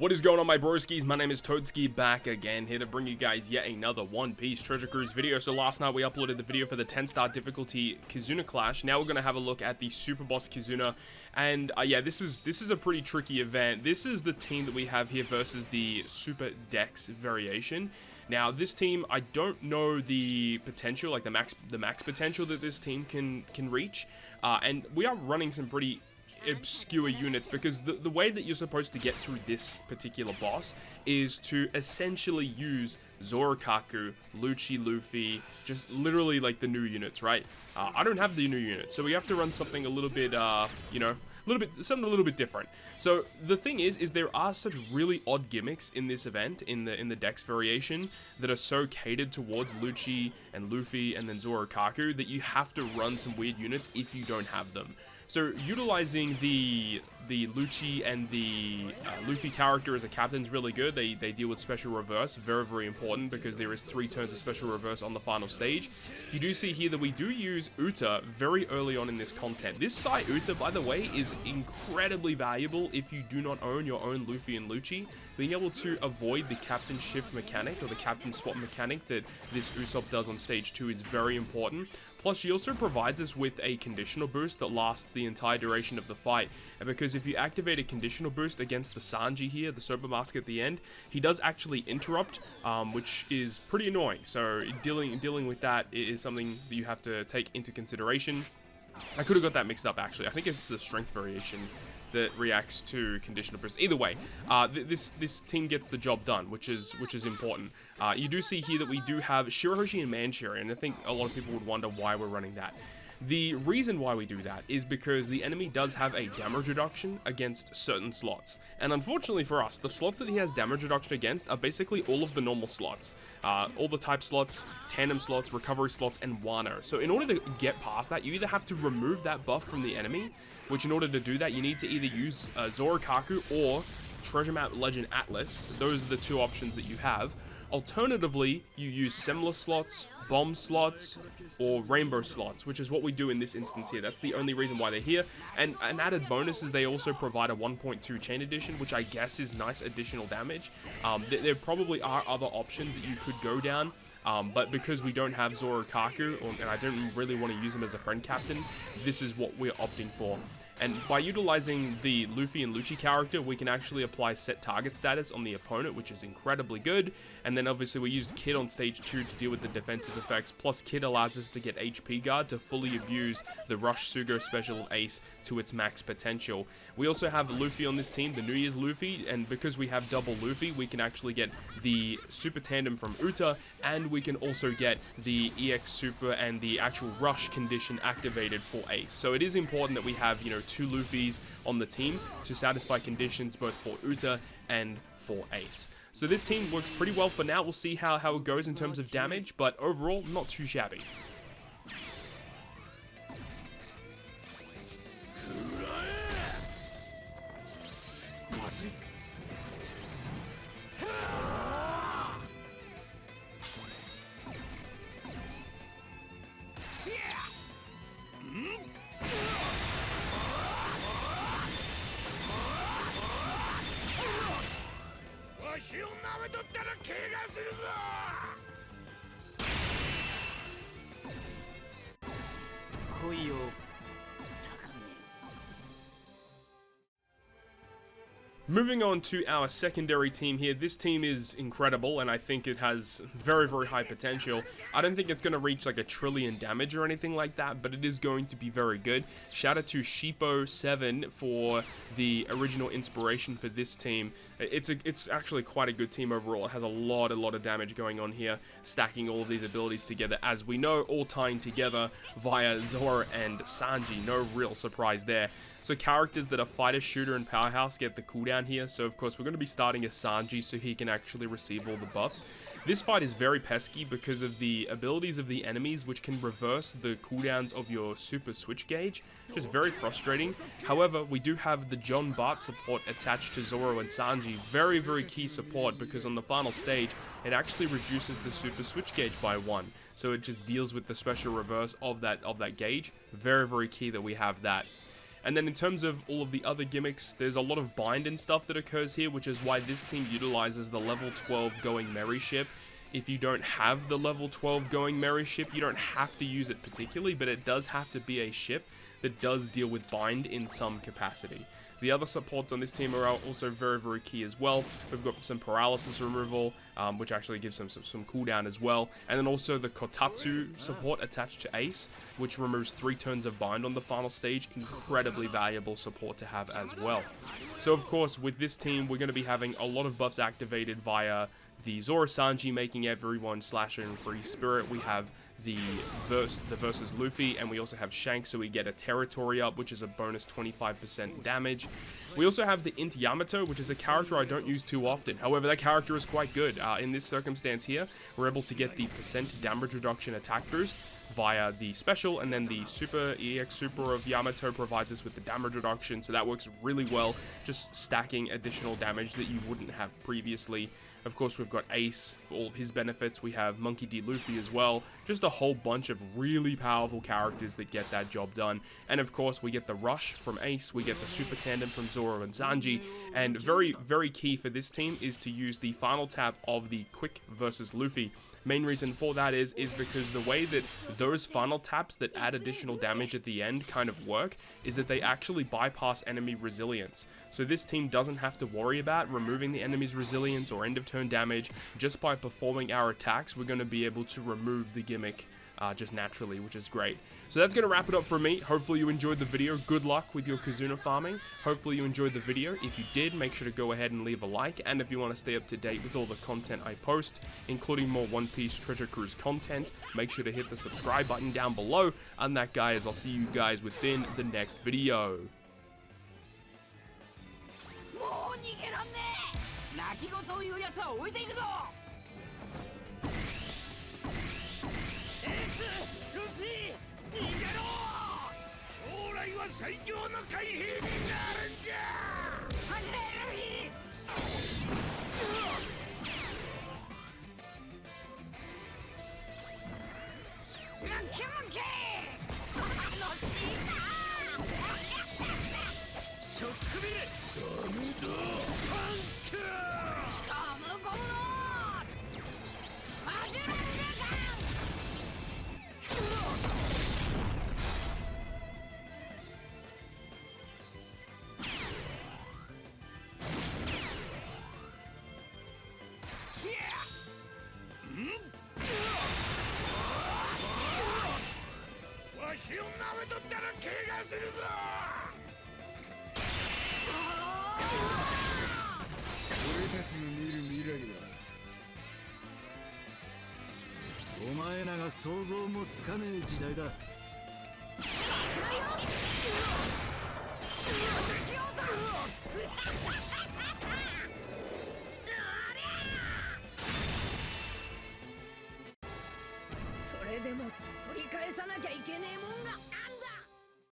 What is going on, my broskiis? My name is Toadski, back again, here to bring you guys yet another One Piece Treasure Cruise video. So last night we uploaded the video for the 10-star difficulty Kizuna clash. Now we're going to have a look at the super boss Kizuna. And yeah, this is a pretty tricky event. This is the team that we have here versus the super dex variation. Now this team, I don't know the potential, like the max potential that this team can reach. And we are running some pretty obscure units, because the way that you're supposed to get through this particular boss is to essentially use Zorokaku, Luffy, just literally like the new units, right? I don't have the new units, so we have to run something a little bit, something a little bit different. So the thing is there are such really odd gimmicks in this event, in the dex variation, that are so catered towards Lucci and Luffy and then Zorokaku that you have to run some weird units if you don't have them. So utilizing the Lucci and the Luffy character as a captain is really good. They deal with special reverse, very important, because there is 3 turns of special reverse on the final stage. You do see here that we do use Uta very early on in this content. This Sai Uta, by the way, is incredibly valuable if you do not own your own Luffy and Lucci. Being able to avoid the captain shift mechanic or the captain swap mechanic that this Usopp does on stage 2 is very important. Plus, she also provides us with a conditional boost that lasts the entire duration of the fight. And because if you activate a conditional boost against the Sanji here, the Soba mask at the end, he does actually interrupt, which is pretty annoying. So dealing with that is something that you have to take into consideration. I could have got that mixed up, actually. I think it's the strength variation that reacts to conditional burst. Either way, this team gets the job done, which is important. You do see here that we do have Shirahoshi and Manchurian, and I think a lot of people would wonder why we're running that. The reason why we do that is because the enemy does have a damage reduction against certain slots. And unfortunately for us, the slots that he has damage reduction against are basically all of the normal slots. All the type slots, tandem slots, recovery slots, and Wano. So in order to get past that, you either have to remove that buff from the enemy, which in order to do that, you need to either use Zorokaku or Treasure Map Legend Atlas. Those are the 2 options that you have. Alternatively, you use Semler slots, bomb slots, or rainbow slots, which is what we do in this instance here. That's the only reason why they're here. And an added bonus is they also provide a 1.2 chain addition, which I guess is nice additional damage. There probably are other options that you could go down. But because we don't have Zorokaku, and I don't really want to use him as a friend captain, this is what we're opting for. And by utilizing the Luffy and Lucci character, we can actually apply set target status on the opponent, which is incredibly good. And then obviously we use Kid on stage 2 to deal with the defensive effects, plus Kid allows us to get HP guard to fully abuse the Rush Sugo special ace to its max potential. We also have Luffy on this team, the New Year's Luffy, and because we have double Luffy, we can actually get the super tandem from Uta, and we can also get the EX super and the actual Rush condition activated for ace. So it is important that we have, 2 Luffys on the team to satisfy conditions both for Uta and for ace. So this team works pretty well for now. We'll see how it goes in terms of damage, but overall, not too shabby. Moving on to our secondary team here. This team is incredible, and I think it has very high potential. I don't think it's going to reach like 1 trillion damage or anything like that, but it is going to be very good. Shout out to Shippo7 for the original inspiration for this team. It's actually quite a good team overall. It has a lot of damage going on here, stacking all of these abilities together, as we know, all tying together via Zoro and Sanji. No real surprise there. So characters that are fighter, shooter, and powerhouse get the cooldown here. So of course we're going to be starting as Sanji so he can actually receive all the buffs. This fight is very pesky because of the abilities of the enemies, which can reverse the cooldowns of your super switch gauge, which is very frustrating. However, we do have the John Bart support attached to Zoro and Sanji. Very key support, because on the final stage it actually reduces the super switch gauge by 1. So it just deals with the special reverse of that gauge. Very key that we have that. And then in terms of all of the other gimmicks, there's a lot of bind and stuff that occurs here, which is why this team utilizes the level 12 going Merry ship. If you don't have the level 12 going Merry ship, you don't have to use it particularly, but it does have to be a ship that does deal with bind in some capacity. The other supports on this team are also very, very key as well. We've got some paralysis removal, which actually gives them some cooldown as well. And then also the Kotatsu support attached to Ace, which removes 3 turns of bind on the final stage. Incredibly valuable support to have as well. So of course, with this team, we're going to be having a lot of buffs activated via the Zoro Sanji making everyone slasher and free spirit. We have the versus Luffy, and we also have Shanks, so we get a territory up, which is a bonus 25% damage. We also have the Int Yamato, which is a character I don't use too often. However, that character is quite good. In this circumstance here, we're able to get the % damage reduction attack boost via the special, and then the Super EX Super of Yamato provides us with the damage reduction, so that works really well, just stacking additional damage that you wouldn't have previously. Of course, we've got Ace for all of his benefits. We have Monkey D. Luffy as well. Just a whole bunch of really powerful characters that get that job done. And of course, we get the Rush from Ace. We get the Super Tandem from Zoro and Sanji. And very, very key for this team is to use the final tap of the Quick versus Luffy. Main reason for that is because the way that those final taps that add additional damage at the end kind of work is that they actually bypass enemy resilience. So this team doesn't have to worry about removing the enemy's resilience or end of turn damage. Just by performing our attacks, we're going to be able to remove the gimmick just naturally, which is great. So that's going to wrap it up for me. Hopefully you enjoyed the video. Good luck with your Kizuna farming. Hopefully you enjoyed the video. If you did, make sure to go ahead and leave a like. And if you want to stay up to date with all the content I post, including more One Piece Treasure Cruise content, make sure to hit the subscribe button down below. And that, guys, I'll see you guys within the next video.